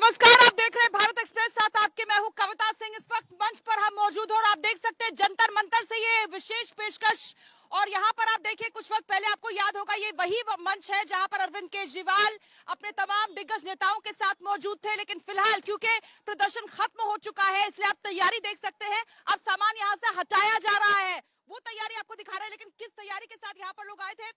नमस्कार, आप देख रहे हैं भारत एक्सप्रेस, साथ आपके मैं हूं कविता सिंह। इस वक्त मंच पर हम मौजूद हैं और आप देख सकते हैं जंतर मंतर से ये विशेष पेशकश। और यहाँ पर आप देखिए, कुछ वक्त पहले आपको याद होगा ये वही मंच है जहां पर अरविंद केजरीवाल अपने तमाम दिग्गज नेताओं के साथ मौजूद थे। लेकिन फिलहाल क्योंकि प्रदर्शन खत्म हो चुका है, इसलिए आप तैयारी देख सकते हैं। अब सामान यहाँ से हटाया जा रहा है, वो तैयारी आपको दिखा रहे हैं। लेकिन किस तैयारी के साथ यहाँ पर लोग आए थे,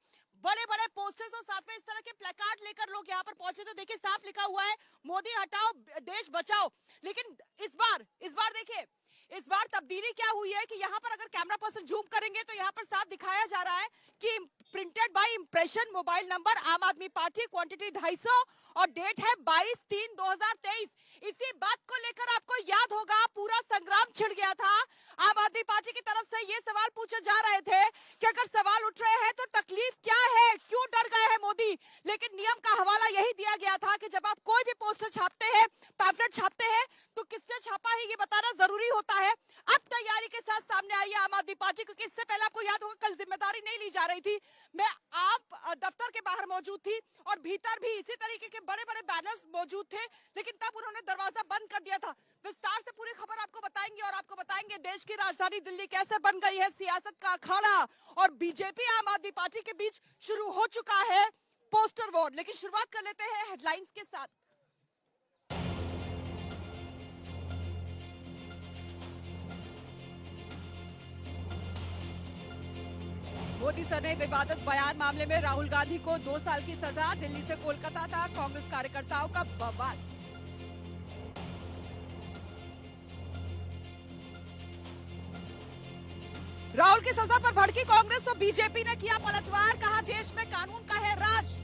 बड़े बड़े पोस्टर्स और साथ में इस तरह के प्लेकार्ड लेकर लोग यहाँ पर पहुंचे। तो देखिए, साफ लिखा हुआ है मोदी हटाओ देश बचाओ। लेकिन इस बार देखिए, इस बार तब्दीली क्या हुई है कि यहाँ पर अगर कैमरा पर्सन जूम करेंगे तो यहाँ पर साफ दिखाया जा रहा है कि printed by impression, mobile number आम आदमी पार्टी, क्वांटिटी 250 और डेट है 22/3/2023। इसी बात को लेकर आपको याद होगा पूरा संग्राम छिड़ गया था। आम आदमी पार्टी की तरफ से ये सवाल पूछे जा रहे थे कि अगर सवाल उठ रहे हैं तो तकलीफ क्या है, क्यों डर गए हैं मोदी। लेकिन नियम का हवाला यही दिया गया था कि जब आप कोई भी पोस्टर छापते हैं, पैम्फलेट छापते हैं, तो किसने छापा है ये बताना जरूरी होता है। अब तैयारी के साथ सामने आई है आम आदमी पार्टी, क्योंकि इससे पहले आपको याद होगा कल जिम्मेदारी नहीं ली जा रही थी। मैं आप दफ्तर के बाहर मौजूद थी और भीतर भी इसी तरीके के बड़े बड़े बैनर्स मौजूद थे, लेकिन तब उन्होंने दरवाजा बंद कर दिया था। विस्तार से पूरी खबर आपको बताएंगे और आपको बताएंगे देश की राजधानी दिल्ली कैसे बन गई है सियासत का अखाड़ा, और बीजेपी आम आदमी पार्टी के बीच शुरू हो चुका है पोस्टर वॉर। लेकिन शुरुआत कर लेते हैं हेडलाइंस के साथ। मोदी सर ने विवादित बयान मामले में राहुल गांधी को 2 साल की सजा, दिल्ली से कोलकाता तक कांग्रेस कार्यकर्ताओं का बवाल। राहुल की सजा पर भड़की कांग्रेस तो बीजेपी ने किया पलटवार, कहा देश में कानून का है राज।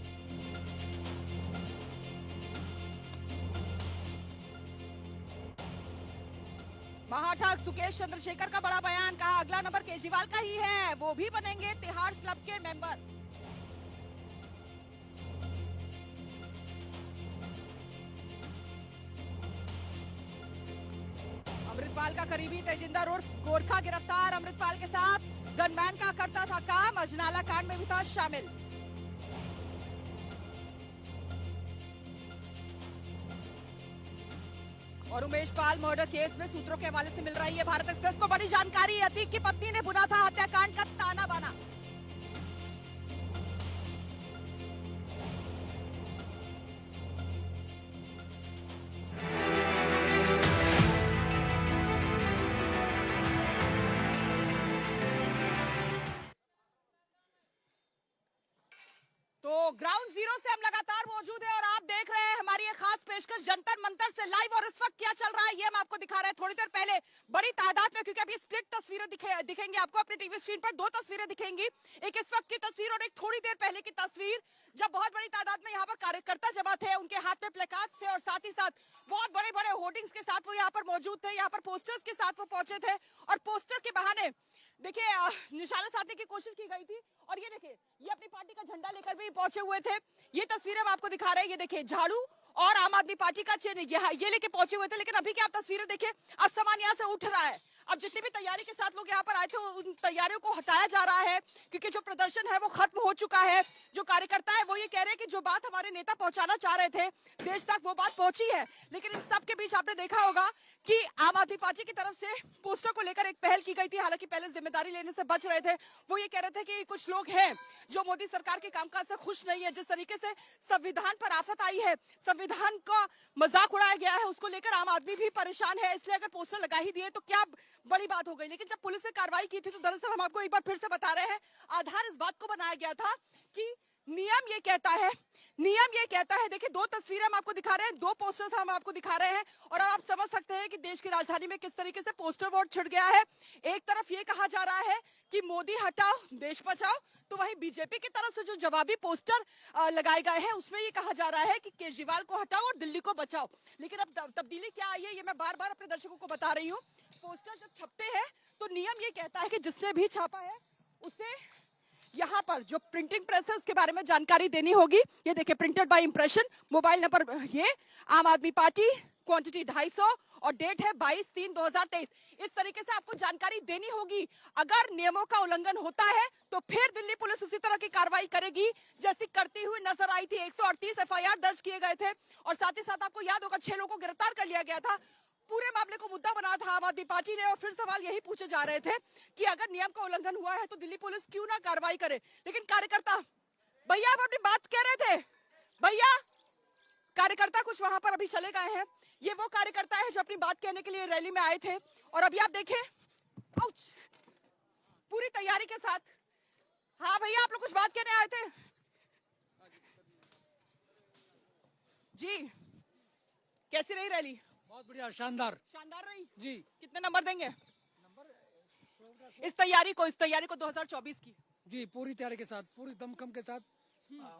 महाठाग सुकेश चंद्रशेखर का बड़ा बयान, कहा अगला नंबर केजरीवाल का ही है, वो भी बनेंगे तिहाड़ क्लब के मेंबर। अमृतपाल का करीबी तेजिंदर उर्फ गोरखा गिरफ्तार, अमृतपाल के साथ गनमैन का करता था काम, अजनाला कांड में भी था शामिल। और उमेश पाल मर्डर केस में सूत्रों के हवाले से मिल रही है भारत एक्सप्रेस को बड़ी जानकारी। अतीक की पत्नी ने बुना था हत्याकांड का ताना बाना। तो ग्राउंड जीरो से हम लगातार मौजूद हैं और आप देख रहे हैं हमारी एक खास पेशकश जंतर मंतर से लाइव। और इस वक्त क्या चल रहा है ये हम आपको दिखा रहे हैं। थोड़ी देर पहले बड़ी तादाद में, क्योंकि अभी स्प्लिट तस्वीरें दिखेंगी आपको अपनी टीवी स्क्रीन पर, 2 तस्वीरें दिखेंगी, एक इस वक्त की तस्वीर और एक थोड़ी देर पहले की तस्वीर, जब बहुत बड़ी तादाद में यहाँ पर कार्यकर्ता जमा थे, उनके हाथ में प्लेकार्ड्स थे और साथ ही साथ बहुत बड़े बड़े होर्डिंग्स के साथ वो यहाँ पर मौजूद थे। यहाँ पर पोस्टर्स के साथ वो पहुंचे थे और पोस्टर के बहाने देखिए निशाना साधने की कोशिश की गई थी। और ये देखिए, ये अपनी पार्टी का झंडा लेकर भी पहुंचे हुए थे। ये तस्वीरें हम आपको दिखा रहे हैं, ये देखिए झाड़ू और आम आदमी पार्टी का चिन्ह ये लेके पहुंचे हुए थे। लेकिन अभी की आप तस्वीरें देखिए, अब सामान यहाँ से उठ रहा है। अब जितनी भी तैयारी के साथ लोग यहाँ पर आए थे उन तैयारियों को हटाया जा रहा है, क्योंकि जो प्रदर्शन है वो खत्म हो चुका है। जो कार्यकर्ता है वो ये कह रहे हैं कि जो बात हमारे नेता पहुंचाना चाह रहे थे देश तक, वो बात पहुंची है। लेकिन इन सब के बीच आपने देखा होगा कि आम आदमी पार्टी की तरफ से पोस्टर को लेकर एक पहल की गई थी। हालांकि पहले जिम्मेदारी लेने से बच रहे थे। वो ये कह रहे थे कि कुछ लोग हैं जो मोदी सरकार के कामकाज से खुश नहीं है। जिस तरीके से संविधान पर आफत आई है, संविधान का मजाक उड़ाया गया है, उसको लेकर आम आदमी भी परेशान है। इसलिए अगर पोस्टर लगा ही दिए तो क्या बड़ी बात हो गई। लेकिन जब पुलिस ने कार्रवाई की थी तो दरअसल हम आपको एक बार फिर से बता रहे हैं, आधार इस बात को बनाया गया था कि नियम ये कहता है, देखिए 2 तस्वीरें हम आपको दिखा रहे हैं, 2 पोस्टर्स हम आपको दिखा रहे हैं और अब आप समझ सकते हैं कि देश की राजधानी में किस तरीके से पोस्टर वॉर छिड़ गया है। एक तरफ ये कहा जा रहा है कि मोदी हटाओ देश बचाओ, तो वहीं बीजेपी की तरफ से जो जवाबी पोस्टर लगाए गए हैं उसमें ये कहा जा रहा है कि केजरीवाल को हटाओ और दिल्ली को बचाओ। लेकिन अब तब्दीली क्या आई है ये मैं बार बार अपने दर्शकों को बता रही हूँ। पोस्टर जब छपते हैं तो नियम ये कहता है कि जिसने भी छापा है उसे यहाँ पर जो प्रिंटिंग प्रेस है उसके बारे में जानकारी देनी होगी। ये देखिए, printed by impression, mobile number ये आम आदमी पार्टी, क्वांटिटी 250 और डेट है 22/3/2023। इस तरीके से आपको जानकारी देनी होगी। अगर नियमों का उल्लंघन होता है तो फिर दिल्ली पुलिस उसी तरह की कार्रवाई करेगी जैसी करती हुई नजर आई थी। 138 एफआईआर दर्ज किए गए थे और साथ ही साथ आपको याद होगा 6 लोगों को गिरफ्तार कर लिया गया था। पूरे मामले को मुद्दा बना था आम आदमी पार्टी ने और फिर सवाल यही पूछे जा रहे थे कि अगर नियम का उल्लंघन हुआ है तो दिल्ली पुलिस क्यों ना कार्रवाई करे। लेकिन कार्यकर्ता, भैया आप अपनी बात कह रहे थे, भैया कार्यकर्ता कुछ वहां पर अभी चले गए हैं। ये वो कार्यकर्ता है जो अपनी बात कहने के लिए रैली में आए थे और अभी आप देखें पूरी तैयारी के साथ। हाँ भैया आप लोग कुछ बात कहने आए थे जी। कैसी रही रैली? बहुत बढ़िया, शानदार शानदार रही जी। कितने नंबर देंगे इस तैयारी को 2024 की? जी पूरी तैयारी के साथ, पूरी दमखम के साथ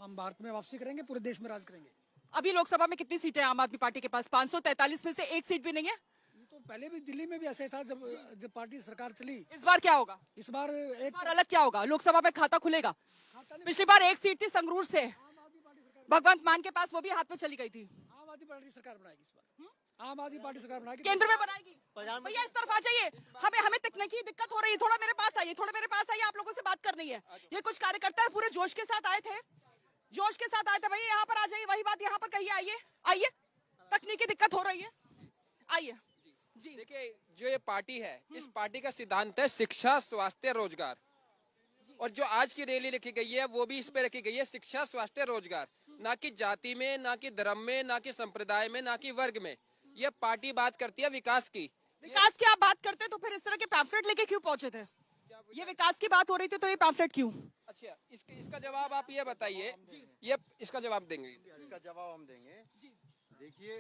हम भारत में वापसी करेंगे, पूरे देश में राज करेंगे। अभी लोकसभा में कितनी सीटें आम आदमी पार्टी के पास? 543 में से एक सीट भी नहीं है। ये तो पहले भी दिल्ली में भी ऐसे था जब पार्टी सरकार चली। इस बार क्या होगा? इस बार अलग क्या होगा? लोकसभा में खाता खुलेगा। पिछली बार एक सीट थी संगरूर से, भगवंत मान के पास, वो भी हाथ में चली गई थी। आम आदमी पार्टी सरकार बनाएगी इस बार। आम आदमी पार्टी सरकार बनाएगी, केंद्र में बनाएगी। भैया इस तरफ आ जाइए, हमें तकनीकी दिक्कत हो रही है, थोड़ा मेरे पास आइए, आप लोगों से बात करनी है। ये कुछ कार्यकर्ता पूरे जोश के साथ आए थे भैया यहाँ पर आ जाइए, वही बात यहाँ पर कहिए। आइए, तकनीकी दिक्कत हो रही है, आइए जी। देखिए जो ये पार्टी है, इस पार्टी का सिद्धांत है शिक्षा, स्वास्थ्य, रोजगार। और जो आज की रैली रखी गई है वो भी इस पे रखी गई है, शिक्षा, स्वास्थ्य, रोजगार। ना कि जाति में, ना कि धर्म में, ना कि संप्रदाय में, ना कि वर्ग में। ये पार्टी बात करती है विकास की। विकास की आप बात करते तो फिर इस तरह के पैम्फलेट लेके क्यों पहुंचे थे? ये विकास की बात हो रही थी तो ये पैम्फलेट क्यों? अच्छा, इसका जवाब आप ये बताइए। ये इसका जवाब देंगे? इसका जवाब हम देंगे। देखिए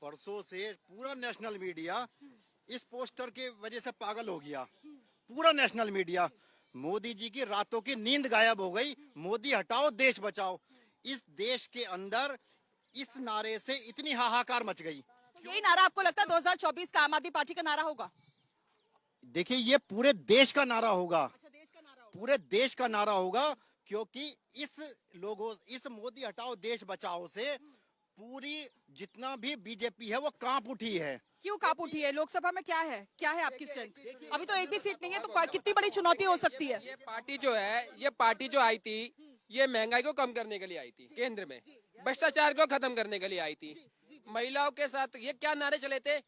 परसों से पूरा नेशनल मीडिया इस पोस्टर के वजह से पागल हो गया। पूरा नेशनल मीडिया, मोदी जी की रातों की नींद गायब हो गई। मोदी हटाओ, देश बचाओ। इस देश के अंदर इस नारे से इतनी हाहाकार मच गई। तो यही नारा आपको लगता है 2024 का आम आदमी पार्टी का नारा होगा? देखिए ये पूरे देश का नारा होगा। अच्छा, देश का नारा होगा। पूरे देश का नारा होगा, क्योंकि इस मोदी हटाओ देश बचाओ से पूरी जितना भी बीजेपी है वो कांप उठी है। क्यों कांप उठी है? लोकसभा में क्या है आपकी स्ट्रेंथ? अभी तो एक भी सीट नहीं है, तो कितनी बड़ी चुनौती हो सकती है? ये पार्टी जो आई थी, ये महंगाई को कम करने के लिए आई थी केंद्र में, भ्रष्टाचार को खत्म करने के लिए आई थी। महिलाओं के साथ ये क्या नारे चले थे?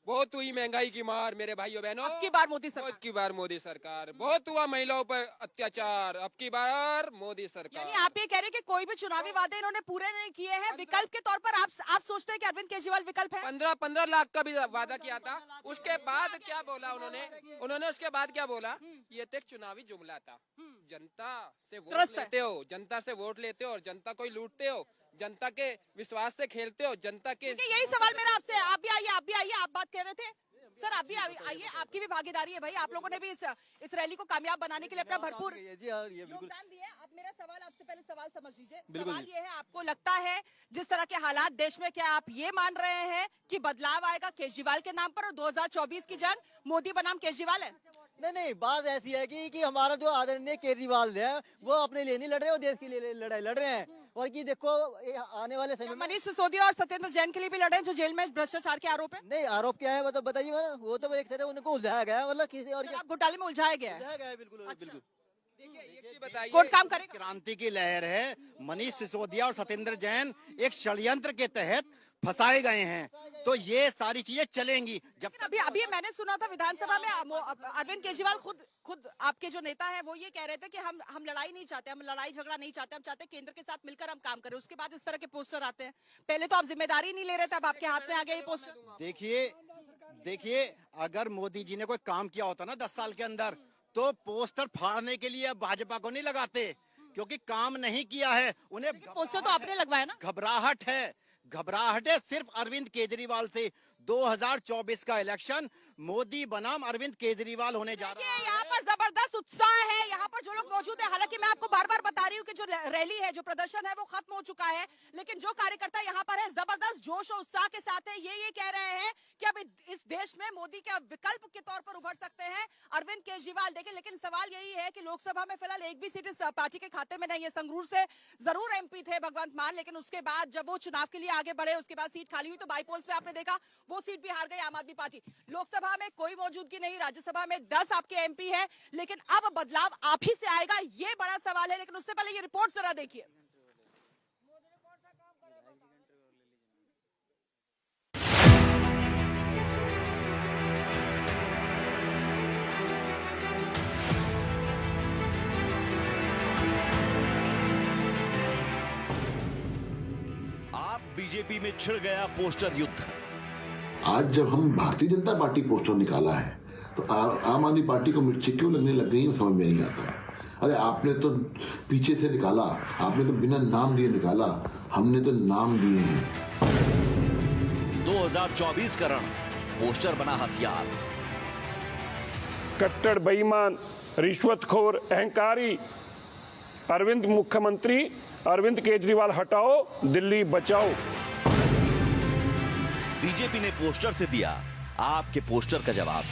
बहुत हुई महंगाई की मार मेरे भाइयों बहनों, अब की बार मोदी सरकार। अब की बार मोदी सरकार। बहुत हुआ महिलाओं पर अत्याचार, अब की बार मोदी सरकार। यानी आप ये कह रहे हैं कि कोई भी चुनावी वादे इन्होंने पूरे नहीं किए हैं। विकल्प के तौर पर आप सोचते हैं कि अरविंद केजरीवाल विकल्प है? 15 लाख का भी वादा किया था। उसके बाद क्या बोला उन्होंने उसके बाद क्या बोला? ये तो एक चुनावी जुमला था। जनता से वोट लेते हो और जनता को ही लूटते हो, जनता के विश्वास से खेलते हो, जनता के। यही सवाल मेरा आपसे। आप भी आइए, आप बात कह रहे थे सर, आप भी आइए, आपकी भी भागीदारी है भाई। आप लोगों ने भी इस रैली को कामयाब बनाने के लिए अपना भरपूर योगदान दिया है। अब मेरा सवाल आपसे, पहले सवाल समझ लीजिए। सवाल ये है, आपको लगता है जिस तरह के हालात देश में, क्या आप ये मान रहे हैं कि बदलाव आएगा केजरीवाल के नाम पर और 2024 की जंग मोदी बनाम केजरीवाल है? नहीं, बात ऐसी है कि हमारा जो आदरणीय केजरीवाल है वो अपने लिए नहीं लड़ रहे, वो देश के लिए लड़ाई लड़ रहे हैं। और कि देखो आने वाले समय में मनीष सिसोदिया और सत्येंद्र जैन के लिए भी लड़े हैं जो जेल में भ्रष्टाचार के आरोप है। नहीं, आरोप क्या है मतलब बताइए। वो तो एक तरह उनको उलझाया गया है, मतलब किसी और घोटाले में उलझाया गया है। बिल्कुल बिल्कुल। बताइए, कोर्ट काम करेगा? क्रांति की लहर है। मनीष सिसोदिया और सत्येंद्र जैन एक षड्यंत्र के तहत फंसाए गए हैं, तो ये सारी चीजें चलेंगी। जब अभी मैंने सुना था विधानसभा में अरविंद केजरीवाल खुद आपके जो नेता है वो ये कह रहे थे कि हम लड़ाई नहीं चाहते, हम लड़ाई झगड़ा नहीं चाहते, हम चाहते केंद्र के साथ मिलकर हम काम करें। उसके बाद इस तरह के पोस्टर आते हैं। पहले तो आप जिम्मेदारी नहीं ले रहे थे, अब आपके हाथ में आ गया ये पोस्टर। देखिए अगर मोदी जी ने कोई काम किया होता ना 10 साल के अंदर, तो पोस्टर फाड़ने के लिए भाजपा को नहीं लगाते, क्योंकि काम नहीं किया है। उन्हें पोस्टर तो आपने लगवाया ना। घबराहट है सिर्फ अरविंद केजरीवाल से। 2024 का इलेक्शन मोदी बनाम अरविंद केजरीवाल होने जा रहा है। यहाँ पर जबरदस्त उत्साह है यहाँ पर जो लोग मौजूद है। हालांकि मैं आपको बार बार बता रही हूँ कि जो रैली है, जो प्रदर्शन है, वो खत्म हो चुका है, लेकिन जो कार्यकर्ता यहाँ पर है जबरदस्त जोश और उत्साह के साथ है। ये कह रहे हैं कि अब इस देश में मोदी के विकल्प के तौर पर उभर सकते हैं अरविंद केजरीवाल। देखिए, लेकिन सवाल यही है कि लोकसभा में फिलहाल एक भी सीट इस पार्टी के खाते में नहीं है। संगरूर से जरूर एमपी थे भगवंत मान, लेकिन उसके बाद जब वो चुनाव के लिए आगे बढ़े, उसके बाद सीट खाली हुई तो बाई पोल्स में आपने देखा वो सीट भी हार गई आम आदमी पार्टी। लोकसभा में कोई मौजूदगी नहीं, राज्यसभा में 10 आपके एमपी है, लेकिन अब बदलाव आप ही से आएगा, ये बड़ा सवाल है। लेकिन उससे पहले ये रिपोर्ट जरा देखिए। आप बीजेपी में छिड़ गया पोस्टर युद्ध। आज जब हम भारतीय जनता पार्टी पोस्टर निकाला है तो आम आदमी पार्टी को मिर्ची क्यों लगने लग गई है, समझ में नहीं आता है। अरे आपने तो पीछे से निकाला, आपने तो बिना नाम दिए निकाला, हमने तो नाम दिए हैं। 2024 का रण पोस्टर बना हथियार। कट्टर बेईमान, रिश्वतखोर, अहंकारी अरविंद मुख्यमंत्री, अरविंद केजरीवाल हटाओ, दिल्ली बचाओ। बीजेपी ने पोस्टर से दिया आपके पोस्टर का जवाब।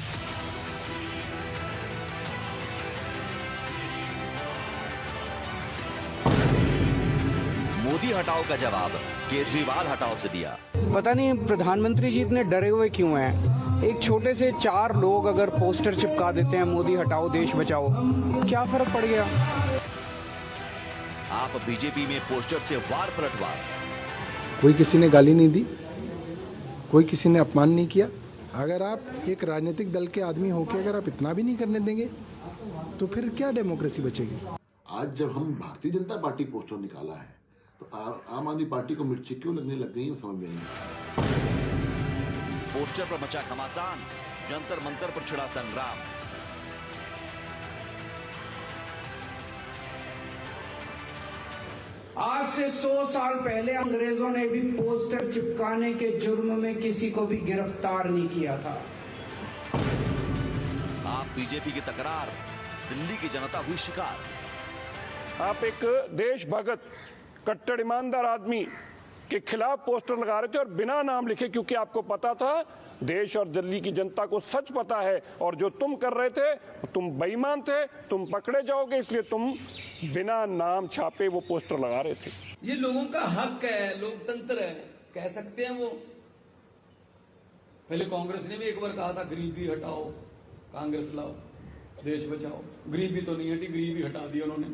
मोदी हटाओ का जवाब केजरीवाल हटाओ से दिया। पता नहीं प्रधानमंत्री जी इतने डरे हुए क्यों हैं। एक छोटे से 4 लोग अगर पोस्टर चिपका देते हैं मोदी हटाओ देश बचाओ, क्या फर्क पड़ गया। आप बीजेपी में पोस्टर से वार पलटवार। कोई किसी ने गाली नहीं दी, कोई किसी ने अपमान नहीं किया। अगर आप एक राजनीतिक दल के आदमी होकर अगर आप इतना भी नहीं करने देंगे तो फिर क्या डेमोक्रेसी बचेगी। आज जब हम भारतीय जनता पार्टी पोस्टर निकाला है तो आम आदमी पार्टी को मिर्ची क्यों लगने लग गई है, समझ में नहीं आता। पोस्टर पर मचा घमासान, जंतर मंतर पर छिड़ा संग्राम। आज से 100 साल पहले अंग्रेजों ने भी पोस्टर चिपकाने के जुर्म में किसी को भी गिरफ्तार नहीं किया था। आप बीजेपी की तकरार, दिल्ली की जनता हुई शिकार। आप एक देशभगत, कट्टर ईमानदार आदमी के खिलाफ पोस्टर लगा रहे थे और बिना नाम लिखे, क्योंकि आपको पता था, देश और दिल्ली की जनता को सच पता है, और जो तुम कर रहे थे तुम बेईमान थे, तुम पकड़े जाओगे, इसलिए तुम बिना नाम छापे वो पोस्टर लगा रहे थे। ये लोगों का हक है, लोकतंत्र है, कह सकते हैं वो। पहले कांग्रेस ने भी एक बार कहा था गरीबी हटाओ, कांग्रेस लाओ, देश बचाओ। गरीबी तो नहीं हटी, गरीबी हटा दी उन्होंने।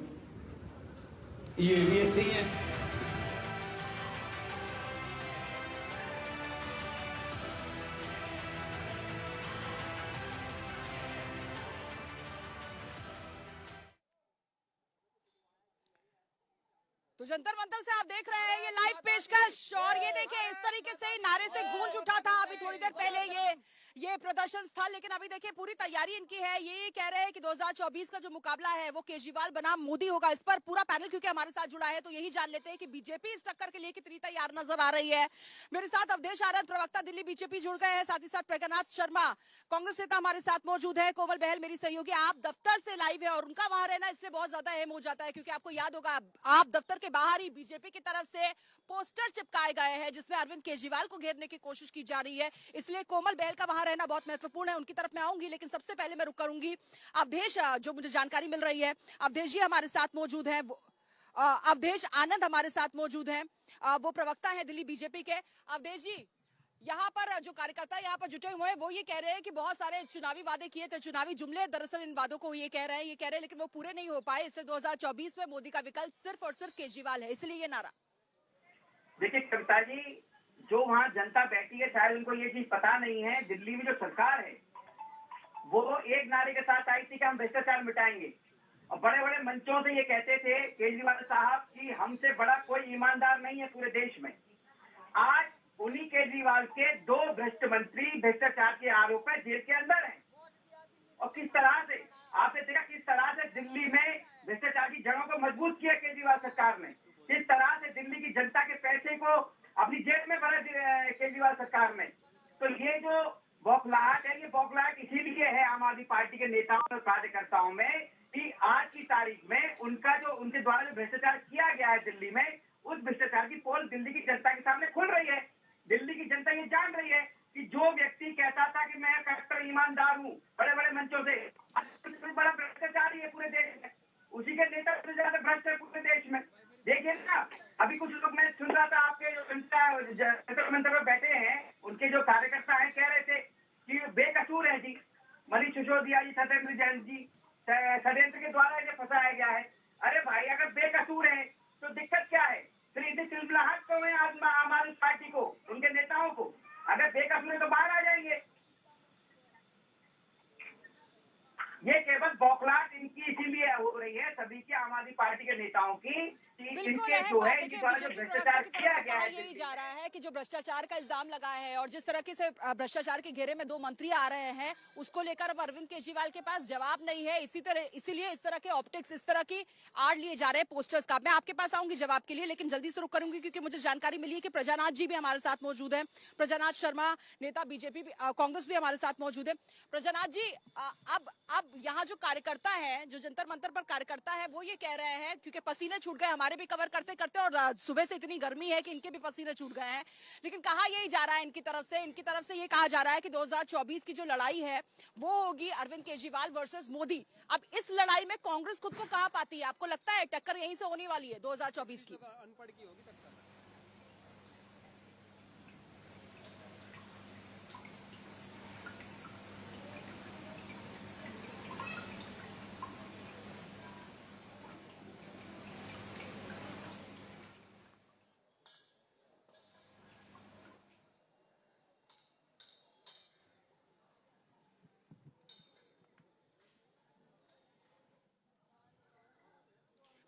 ये भी ऐसे ही है। तो जंतर मंतर से आप देख रहे हैं ये लाइव पेशकश, और ये देखिए इस तरीके से नारे से गूंज उठा था अभी थोड़ी देर पहले ये प्रदर्शन स्थल। लेकिन अभी देखिए पूरी तैयारी इनकी है। ये कह रहे हैं कि 2024 का जो मुकाबला है वो केजरीवाल बनाम मोदी होगा। इस पर पूरा पैनल क्योंकि हमारे साथ जुड़ा है तो यही जान लेते हैं कि बीजेपी इस टक्कर के लिए कितनी तैयार नजर आ रही है। मेरे साथ अवधेश आनंद, प्रवक्ता दिल्ली बीजेपी, जुड़ गए हैं, साथ ही साथ प्रज्ञानाथ शर्मा कांग्रेस नेता हमारे साथ मौजूद है, कोमल बहल मेरी सहयोगी। आप दफ्तर से लाइव है और उनका वहां रहना इसलिए बहुत ज्यादा अहम हो जाता है क्योंकि आपको याद होगा आप दफ्तर के बाहर ही बीजेपी की तरफ से पोस्टर चिपकाए गए हैं जिसमें अरविंद केजरीवाल को घेरने की कोशिश की जा रही है, इसलिए कोमल बहल का वहां रहना बहुत महत्वपूर्ण है। उनकी तरफ मैं आऊंगी, लेकिन सबसे पहले मैं रुक करूंगी अवधेश, जो मुझे जानकारी मिल रही है, अवधेश जी हमारे साथ मौजूद हैं। अवधेश आनंद हमारे साथ मौजूद हैं, वो प्रवक्ता हैं दिल्ली बीजेपी के। अवधेश जी, यहाँ पर जो कार्यकर्ता यहाँ पर जुटे हुए हैं वो ये कह रहे हैं कि बहुत सारे चुनावी वादे किए थे, चुनावी जुमले दरअसल इन वादों को ये कह रहे हैं लेकिन वो पूरे नहीं हो पाए, इसलिए 2024 में मोदी का विकल्प सिर्फ और सिर्फ केजरीवाल है, इसलिए ये नारा। देखिए कविता जी, जो वहाँ जनता बैठी है शायद उनको ये चीज पता नहीं है, दिल्ली में जो सरकार है वो एक नारे के साथ आई थी कि हम भ्रष्टाचार मिटाएंगे, और बड़े बड़े मंचों से ये कहते थे केजरीवाल साहब कि हमसे बड़ा कोई ईमानदार नहीं है पूरे देश में। आज उन्हीं केजरीवाल के 2 भ्रष्ट मंत्री भ्रष्टाचार के आरोप में जेल के अंदर हैं, और किस तरह से आपने देखा किस तरह से दिल्ली में भ्रष्टाचार की जड़ों को मजबूत किया केजरीवाल सरकार ने, किस तरह से दिल्ली की जनता के पैसे को अपनी जेब में भरा केजरीवाल सरकार ने। तो ये जो बौखलाहट है, ये बौखलाहट इसीलिए है आम आदमी पार्टी के नेताओं और कार्यकर्ताओं में कि आज की तारीख में उनका जो उनके द्वारा जो भ्रष्टाचार किया गया है दिल्ली में, उस भ्रष्टाचार की पोल दिल्ली की जनता के सामने खुल रही है। दिल्ली की जनता ये जान रही है कि जो व्यक्ति कहता था कि मैं कट्टर ईमानदार हूँ बड़े बड़े मंचों से, बड़ा भ्रष्टाचारी है पूरे देश में, उसी के नेता सबसे ज्यादा भ्रष्ट है पूरे देश में। देखिए ना, अभी कुछ लोग मैं सुन रहा था आपके जो मंत्र में बैठे हैं, उनके जो कार्यकर्ता हैं कह रहे थे कि बेकसूर है जी, मनीष सिसोदिया जी, सत्येंद्र जैन जी, षड्यंत्र के द्वारा इन्हें फंसाया गया है। अरे भाई, अगर बेकसूर है तो दिक्कत क्या है? फिर इतनी चिलमिलाहट क्यों है आज आम आदमी पार्टी को, उनके नेताओं को? अगर बेकसूर है तो बाहर आ जाएंगे। ये केवल बौखलाहट इनकी इसीलिए हो रही है, सभी की आम आदमी पार्टी के नेताओं की, इनके जो है इनके द्वारा जो भ्रष्टाचार किया गया है, यही जा रहा है कि जो भ्रष्टाचार का इल्जाम लगा है और जिस तरह से भ्रष्टाचार के घेरे में 2 मंत्री आ रहे हैं, उसको लेकर अब अरविंद केजरीवाल के पास जवाब नहीं है। इसीलिए इस तरह के ऑप्टिक्स, इस तरह की आड़ लिए जा रहे हैं पोस्टर्स का। मैं आपके पास आऊंगी जवाब के लिए, लेकिन जल्दी से रुक करूंगी क्योंकि मुझे जानकारी मिली है कि प्रजानाथ जी भी हमारे साथ मौजूद है। प्रजानाथ शर्मा, नेता बीजेपी कांग्रेस भी हमारे साथ मौजूद है। प्रजानाथ जी, अब यहाँ जो कार्यकर्ता है, जो जंतर मंतर पर कार्यकर्ता है, वो ये कह रहे हैं, क्योंकि पसीने छूट गए, हमारे भी कवर करते करते, और सुबह से इतनी गर्मी है कि इनके भी पसीने छूट गए हैं, लेकिन कहा यही जा रहा है इनकी तरफ से ये कहा जा रहा है कि 2024 की जो लड़ाई है वो होगी अरविंद केजरीवाल वर्सेस मोदी। अब इस लड़ाई में कांग्रेस खुद को कहां पाती है? आपको लगता है टक्कर यहीं से होने वाली है 2024 की?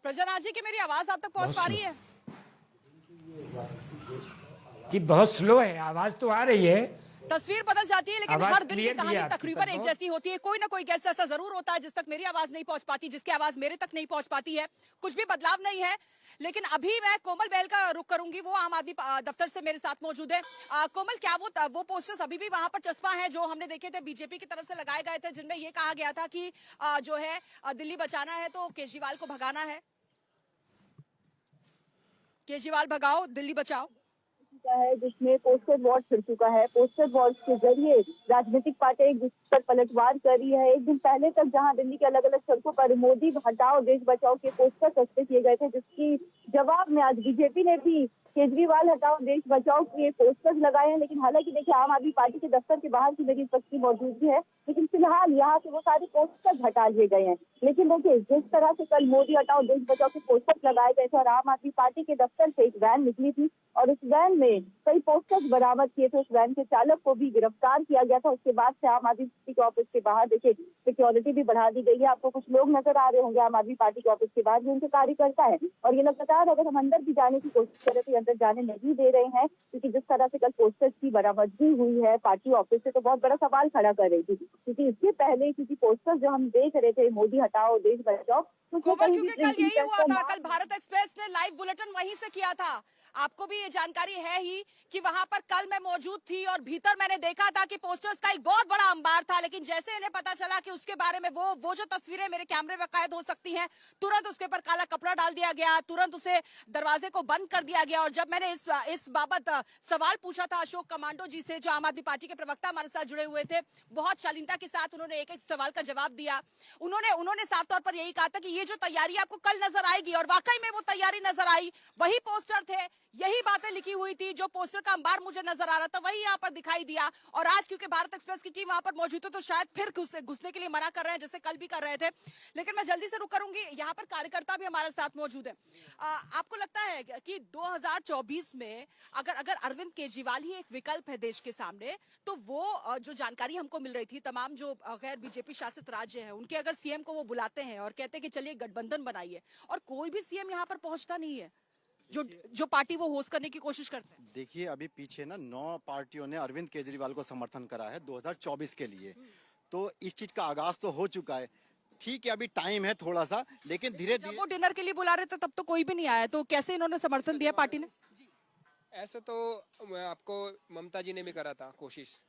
प्रजानाथ जी, की मेरी आवाज आप तक पहुंच पा रही है? जी बहुत स्लो है, आवाज तो आ रही है, तस्वीर बदल जाती है, लेकिन हर दिन की clear भी कहानी है आपकी, तकरीबन पर एक बहुत- जैसी होती है। कोई ना कोई गेस्ट ऐसा जरूर होता है जिस तक मेरी आवाज नहीं पहुंच पाती, जिसकी आवाज मेरे तक नहीं पहुंच पाती है। कुछ भी बदलाव नहीं है। लेकिन अभी मैं कोमल बैल का रुख करूंगी, वो आम आदमी दफ्तर से मेरे साथ मौजूद है। कोमल, क्या वो पोस्टर्स अभी भी वहां पर चस्पा है जो हमने देखे थे, बीजेपी की तरफ से लगाए गए थे, जिनमें ये कहा गया था कि जो है दिल्ली बचाना है तो केजरीवाल को भगाना है, केजरीवाल भगाओ, दिल्ली बचाओ? है जिसमें पोस्टर वॉर छिड़ चुका है। पोस्टर वॉर के जरिए राजनीतिक पार्टी एक दूसरे पर पलटवार कर रही है। एक दिन पहले तक जहां दिल्ली के अलग अलग सड़कों पर मोदी हटाओ देश बचाओ के पोस्टर कसते किए गए थे, जिसकी जवाब में आज बीजेपी ने भी केजरीवाल हटाओ देश बचाओ के पोस्टर्स लगाए हैं। लेकिन हालांकि देखिए, आम आदमी पार्टी के दफ्तर के बाहर की मेरी इस वक्त की मौजूदगी है, लेकिन फिलहाल यहाँ से वो सारे पोस्टर्स हटा लिए गए हैं। लेकिन देखिए, जिस तरह से कल मोदी हटाओ देश बचाओ के पोस्टर्स लगाए गए थे और आम आदमी पार्टी के दफ्तर से एक वैन निकली थी और उस वैन में कई पोस्टर्स बरामद किए थे, उस वैन के चालक को भी गिरफ्तार किया गया था। उसके बाद से आम आदमी पार्टी के ऑफिस के बाहर देखिए सिक्योरिटी भी बढ़ा दी गई है। आपको कुछ लोग नजर आ रहे होंगे आम आदमी पार्टी के ऑफिस के बाहर, जो उनके कार्यकर्ता है, और ये लगातार अगर हम अंदर भी जाने की कोशिश करें तो अंदर जाने नहीं दे रहे हैं, क्योंकि जिस तरह से कल पोस्टर्स की बरामदगी हुई है पार्टी ऑफिस से, तो बहुत बड़ा सवाल खड़ा कर रही थी। क्योंकि इससे पहले क्योंकि पोस्टर्स जो हम देख रहे थे मोदी हटाओ देश बचाओ, क्योंकि कल यही हुआ था, कल भारत एक्सप्रेस ने लाइव बुलेटिन वहीं से किया था। आपको भी ये जानकारी है ही कि वहां पर कल मैं मौजूद थी और भीतर मैंने देखा था कि पोस्टर्स का एक बहुत बड़ा अंबार था। लेकिन जैसे इन्हें पता चला कि उसके बारे में वो जो तस्वीरें मेरे कैमरे में कैद हो सकती हैं, तुरंत उसके ऊपर काला कपड़ा डाल दिया गया, तुरंत उसे दरवाजे को बंद कर दिया गया। और जब मैंने इस बाबत सवाल पूछा था अशोक कमांडो जी से, जो आम आदमी पार्टी के प्रवक्ता हमारे साथ जुड़े हुए थे, बहुत शालीनता के साथ उन्होंने एक एक सवाल का जवाब दिया। उन्होंने साफ तौर पर यही कहा था कि ये जो तैयारी आपको कल नजर आएगी, और वाकई में वो तैयारी नजर आई, वही पोस्टर थे, यही बातें लिखी हुई थी, जो पोस्टर का अंबार मुझे नजर आ रहा था वही यहाँ पर दिखाई दिया। और आज क्योंकि भारत एक्सप्रेस की टीम वहां पर मौजूद है तो शायद फिर घुसने के लिए मना कर रहे हैं, जैसे कल भी कर रहे थे। लेकिन मैं जल्दी से रुक करूंगी, यहाँ पर कार्यकर्ता भी हमारे साथ मौजूद है। आपको लगता है कि 2024 में अगर अरविंद केजरीवाल ही एक विकल्प है देश के सामने, तो वो जो जानकारी हमको मिल रही थी, तमाम जो गैर बीजेपी शासित राज्य है उनके अगर सीएम को वो बुलाते हैं और कहते हैं कि चलिए गठबंधन बनाइए, और कोई भी सीएम यहाँ पर पहुंचता नहीं है जो पार्टी वो होस्ट करने की कोशिश करते हैं। देखिए, अभी पीछे ना 9 पार्टियों ने अरविंद केजरीवाल को समर्थन करा है 2024 के लिए, तो इस चीज का आगाज तो हो चुका है। ठीक है, अभी टाइम है थोड़ा सा, लेकिन धीरे धीरे। वो डिनर के लिए बुला रहे थे तब तो कोई भी नहीं आया, तो कैसे इन्होंने समर्थन दिया पार्टी ने? ऐसे तो आपको ममता जी ने भी करा था कोशिश,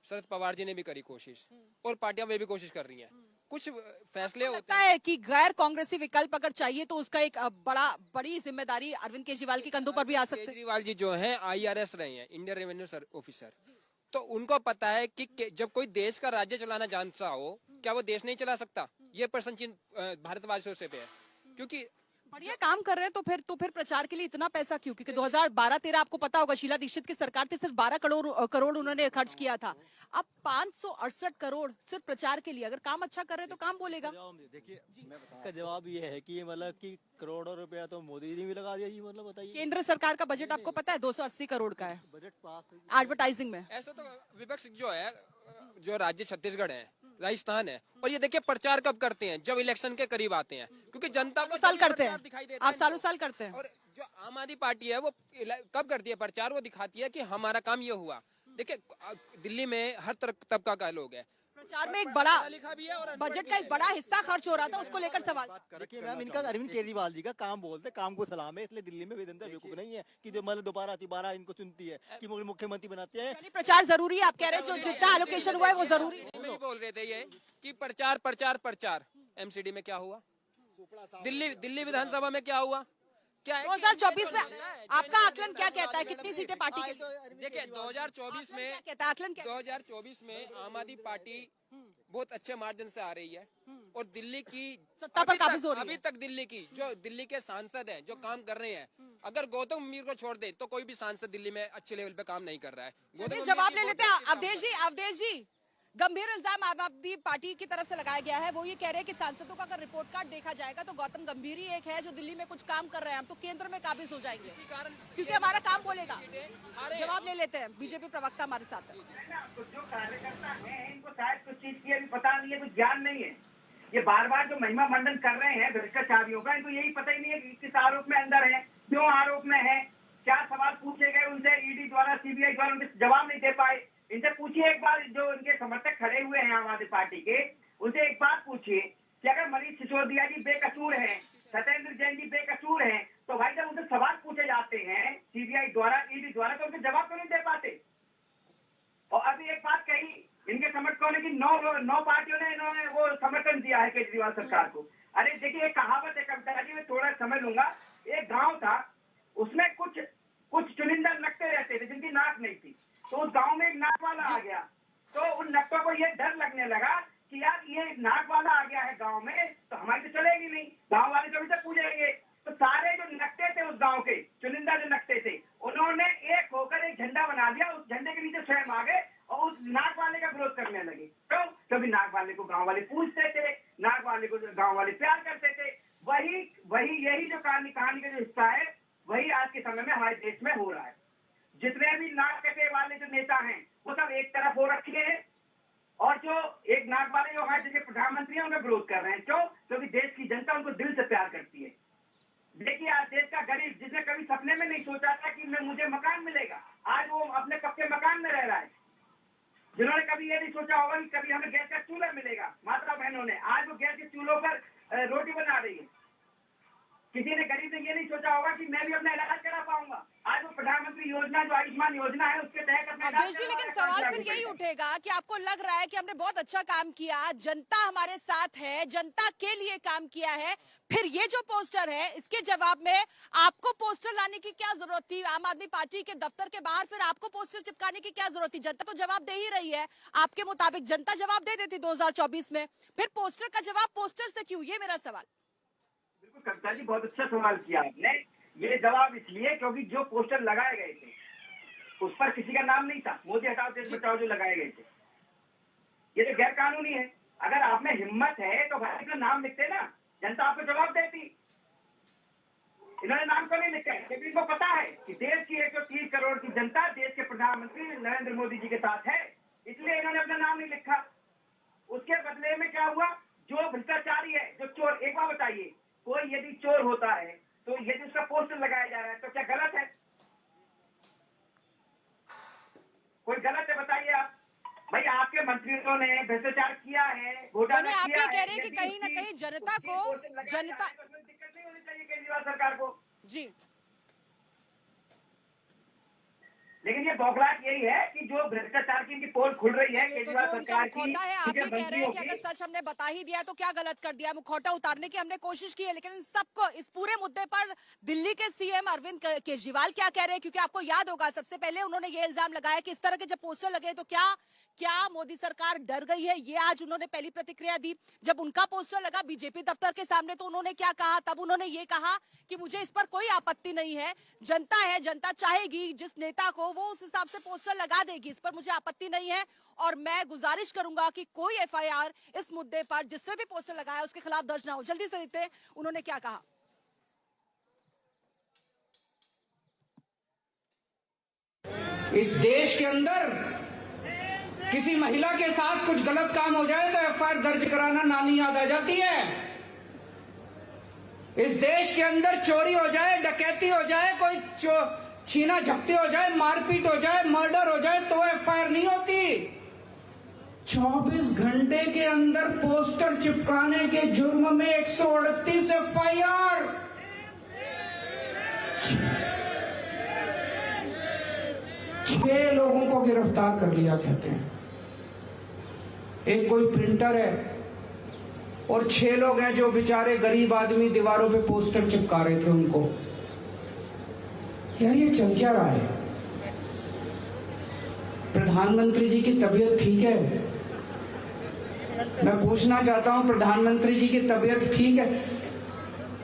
शरद पवार जी ने भी करी कोशिश, और पार्टियां वे भी कोशिश कर रही हैं। कुछ फैसले होते लगता है कि गैर कांग्रेसी विकल्प अगर चाहिए तो उसका एक बड़ी जिम्मेदारी अरविंद केजरीवाल के कंधों पर भी आ सकती है। केजरीवाल जी जो हैं IRS रहे हैं, इंडियन रेवेन्यू ऑफिसर, तो उनको पता है कि जब कोई देश का राज्य चलाना जानता हो, क्या वो देश नहीं चला सकता? ये प्रश्न चिन्ह भारतवासियों से पे है, क्योंकि बढ़िया काम कर रहे हैं तो फिर प्रचार के लिए इतना पैसा क्यों? क्योंकि 2012-13 आपको पता होगा शीला दीक्षित की सरकार थी, सिर्फ 12 करोड़ उन्होंने खर्च किया था। अब 568 करोड़ सिर्फ प्रचार के लिए। अगर काम अच्छा कर रहे हैं तो काम बोलेगा। देखिए इसका जवाब ये है कि मतलब कि करोड़ों रुपया तो मोदी जी ने भी लगा दिया जी, मतलब बताइए। केंद्र सरकार का बजट आपको पता है 280 करोड़ का है बजट पास एडवर्टाइजिंग में। ऐसा तो विपक्ष जो है, जो राज्य छत्तीसगढ़ है, राजस्थान है, और ये देखिए प्रचार कब करते हैं? जब इलेक्शन के करीब आते हैं, क्योंकि जनता को साल करते हैं, दिखाई देता आप सालों साल करते हैं। और जो आम आदमी पार्टी है वो कब करती है प्रचार? वो दिखाती है कि हमारा काम ये हुआ। देखिए दिल्ली में हर तबका का लोग है, प्रचार में एक बड़ा बजट का एक बड़ा हिस्सा खर्च हो रहा था, उसको लेकर सवाल। देखिए मैम, इनका अरविंद केजरीवाल जी का काम बोलते, काम को सलाम है, इसलिए दिल्ली में भी जनता बेवकूफ नहीं है कि जो मतलब दोबारा तिबारा इनको चुनती है कि मुख्यमंत्री बनाते हैं। प्रचार जरूरी है, आप कह रहे हैं जो जितना एलोकेशन हुआ है वो जरूरी है। नहीं बोल रहे थे ये कि प्रचार प्रचार प्रचार। MCD में क्या हुआ? दिल्ली विधानसभा में क्या हुआ? क्या 2024 में आपका आकलन क्या कहता है? कितनी सीटें पार्टी के लिए? देखिए 2024 में कहता है आकलन क्या? 2024 में आम आदमी पार्टी बहुत अच्छे मार्जिन से आ रही है, और दिल्ली की सत्ता पर काबिज हो रही है। अभी तक दिल्ली की जो दिल्ली के सांसद हैं, जो काम कर रहे हैं, अगर गौतम गंभीर को छोड़ दे तो कोई भी सांसद दिल्ली में अच्छे लेवल पे काम नहीं कर रहा है। जवाब ले लेते हैं अवधेश जी। गंभीर इल्जाम आम आदमी पार्टी की तरफ से लगाया गया है। वो ये कह रहे हैं कि सांसदों का अगर रिपोर्ट कार्ड देखा जाएगा तो गौतम गंभीर ही एक है जो दिल्ली में कुछ काम कर रहे हैं, हम तो केंद्र में काबिज हो जाएंगे क्योंकि हमारा काम बोलेगा। जवाब ले लेते हैं, बीजेपी प्रवक्ता हमारे साथ है। जो कार्यकर्ता है इनको शायद कुछ चीज की अभी पता नहीं है, कुछ ज्ञान नहीं है। ये बार बार जो महिमा मंडन कर रहे हैं भ्रष्टाचारियों का, इनको यही पता ही नहीं है कि किस आरोप में अंदर है, क्यों आरोप में है, क्या सवाल पूछे गए उनसे ईडी द्वारा, CBI द्वारा, उनके जवाब नहीं दे पाए। इनसे पूछिए एक बार, जो उनके समर्थक खड़े हुए हैं आम आदमी पार्टी के, उनसे एक बात पूछिए कि अगर मनीष सिसोदिया जी बेकसूर हैं, सत्येंद्र जैन जी बेकसूर हैं, तो भाई जब उनसे सवाल पूछे जाते हैं CBI द्वारा, ईडी द्वारा, तो उनके जवाब क्यों नहीं दे पाते? और अभी एक बात कही इनके समर्थकों ने कि 9 पार्टियों ने इन्होंने वो समर्थन दिया है केजरीवाल सरकार को। अरे देखिए एक कहावत है, कविता जी मैं थोड़ा समझ लूंगा। एक गाँव था, उसमें कुछ चुनिंदा नकटे रहते थे जिनकी नाक नहीं थी, तो उस गांव में एक नाक वाला आ गया, तो उन नक्तों को ये डर लगने लगा कि यार ये नाक वाला आ गया है गांव में तो हमारी तो चलेगी नहीं, गांव वाले कभी से पूछेंगे। तो सारे जो नक्टे थे उस गांव के, चुनिंदा जो नक्टे थे, उन्होंने एक होकर एक झंडा बना दिया, उस झंडे के नीचे स्वयं आ गए और उस नाक वाले का विरोध करने लगे। तो कभी नाक वाले को गाँव वाले पूछते थे, नाक वाले को गाँव वाले प्यार करते थे। वही यही जो कहानी का जो हिस्सा है, वही आज के समय में हमारे देश में हो रहा है। जितने भी नाक कटे वाले जो नेता हैं वो सब एक तरफ हो रखे हैं, और जो एक नाक वाले जो हमारे देश के प्रधानमंत्री हैं उनका विरोध कर रहे हैं। क्यों? क्योंकि देश की जनता उनको दिल से प्यार करती है। देखिए आज देश का गरीब, जिसने कभी सपने में नहीं सोचा था कि मुझे मकान मिलेगा, आज वो अपने पक्के मकान में रह रहा है। जिन्होंने कभी ये नहीं सोचा होगा कि कभी हमें गैस का चूल्हा मिलेगा, माता बहनों ने आज वो गैस के चूल्हों पर रोटी बना रही है। किसी ने गरीब ने ये नहीं सोचा होगा कि मैं भी अपना इलाज करा पाऊंगा, आज वो प्रधानमंत्री योजना जो आयुष्मान योजना है उसके तहत अपना इलाज। लेकिन सवाल फिर यही उठेगा कि आपको लग रहा है कि हमने बहुत अच्छा काम किया, जनता हमारे साथ है, जनता के लिए काम किया है, फिर ये जो पोस्टर है इसके जवाब में आपको पोस्टर लाने की क्या जरूरत थी? आम आदमी पार्टी के दफ्तर के बाहर फिर आपको पोस्टर चिपकाने की क्या जरूरत थी? जनता तो जवाब दे ही रही है, आपके मुताबिक जनता जवाब दे देती 2024 में, फिर पोस्टर का जवाब पोस्टर से क्यों? ये मेरा सवाल। बिल्कुल कविता जी, बहुत अच्छा सवाल किया आपने। ये जवाब इसलिए क्योंकि जो पोस्टर लगाए गए थे उस पर किसी का नाम नहीं था। मोदी हटाओ देश बचाओ जो लगाए गए थे, ये तो गैर कानूनी है। अगर आप में हिम्मत है तो भाई का नाम लिखते ना, जनता आपको जवाब देती। इन्होंने नाम को नहीं लिखा है क्योंकि इनको पता है कि देश की 130 करोड़ की जनता देश के प्रधानमंत्री नरेंद्र मोदी जी के साथ है, इसलिए इन्होंने अपना नाम नहीं लिखा। उसके बदले में क्या हुआ? जो भ्रष्टाचारी है, जो चोर, एक बार बताइए, कोई यदि चोर होता है तो यदि उसका पोस्टर लगाया जा रहा है तो क्या गलत है? कोई गलत है बताइए आप। भाई आपके मंत्रियों ने भ्रष्टाचार किया है, घोटाला किया है। आप ये कह रहे हैं कि कहीं ना कहीं जनता को दिक्कत नहीं होनी चाहिए केजरीवाल सरकार को। जी लेकिन ये बौखलाहट यही है कि जो भ्रष्टाचार की इनकी पोल खुल रही है तो केजरीवाल जो उनका सरकार की, मुखौटा है, आप ठीक ये है, कह रहे हैं कि मंत्रियों अगर की, सच हमने बता ही दिया है तो क्या गलत कर दिया? मुखौटा उतारने की हमने कोशिश की है, लेकिन इन सबको, इस पूरे मुद्दे पर दिल्ली के सीएम अरविंद केजरीवाल क्या कह रहे हैं? क्योंकि आपको याद होगा सबसे पहले उन्होंने ये इल्जाम लगाया कि इस तरह के जब पोस्टर लगे तो क्या मोदी सरकार डर गई है? ये आज उन्होंने पहली प्रतिक्रिया दी। जब उनका पोस्टर लगा बीजेपी दफ्तर के सामने तो उन्होंने क्या कहा? तब उन्होंने ये कहा कि मुझे इस पर कोई आपत्ति नहीं है, जनता है, जनता चाहेगी जिस नेता को वो उस हिसाब से पोस्टर लगा देगी, इस पर मुझे आपत्ति नहीं है। और मैं गुजारिश करूंगा कि कोई एफआईआर इस मुद्दे पर जिससे भी पोस्टर लगाया उसके खिलाफ दर्ज ना हो। जल्दी से देखते हैं उन्होंने क्या कहा। इस देश के अंदर किसी महिला के साथ कुछ गलत काम हो जाए तो एफआईआर दर्ज कराना नानी याद आ जाती है। इस देश के अंदर चोरी हो जाए, डकैती हो जाए, कोई छीना झपटी हो जाए, मारपीट हो जाए, मर्डर हो जाए तो एफआईआर नहीं होती। 24 घंटे के अंदर पोस्टर चिपकाने के जुर्म में 138 एफआईआर। 6 लोगों को गिरफ्तार कर लिया कहते हैं। एक कोई प्रिंटर है और 6 लोग हैं जो बेचारे गरीब आदमी दीवारों पे पोस्टर चिपका रहे थे उनको। यार ये चल क्या रहा है? प्रधानमंत्री जी की तबीयत ठीक है? मैं पूछना चाहता हूं, प्रधानमंत्री जी की तबीयत ठीक है?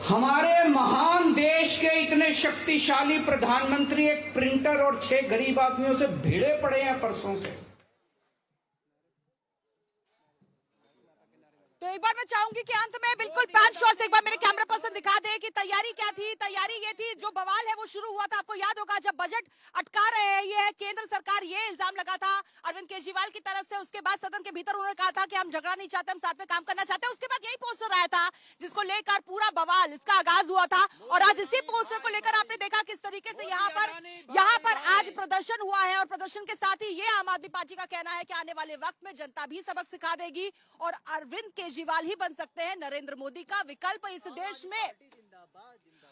हमारे महान देश के इतने शक्तिशाली प्रधानमंत्री एक प्रिंटर और 6 गरीब आदमियों से भिड़े पड़े हैं परसों से। तो एक बार मैं चाहूंगी कि अंत में बिल्कुल पैन शॉट से एक बार मेरे कैमरा पर्सन दिखा दे कि तैयारी क्या थी। तैयारी ये थी, जो बवाल है वो शुरू हुआ था, आपको याद होगा जब बजट अटका रहे हैं ये केंद्र सरकार, ये इल्जाम लगा था अरविंद केजरीवाल की तरफ से। उसके बाद सदन के भीतर उन्होंने कहा था कि हम झगड़ा नहीं चाहते, हम साथ में काम करना चाहते हैं। उसके बाद यही पोस्टर आया था जिसको लेकर पूरा बवाल, इसका आगाज हुआ था। और आज इसी पोस्टर को लेकर आपने देखा किस तरीके से यहाँ पर आज प्रदर्शन हुआ है। और प्रदर्शन के साथ ही ये आम आदमी पार्टी का कहना है कि आने वाले वक्त में जनता भी सबक सिखा देगी और अरविंद केजरीवाल ही बन सकते हैं नरेंद्र मोदी का विकल्प इस देश में।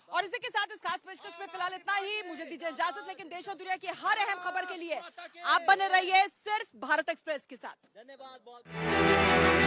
और इसी के साथ इस खास पेशकश में फिलहाल इतना ही। मुझे दीजिए इजाजत, लेकिन देश और दुनिया की हर अहम खबर के लिए आप बने रहिए सिर्फ भारत एक्सप्रेस के साथ। धन्यवाद बहुत।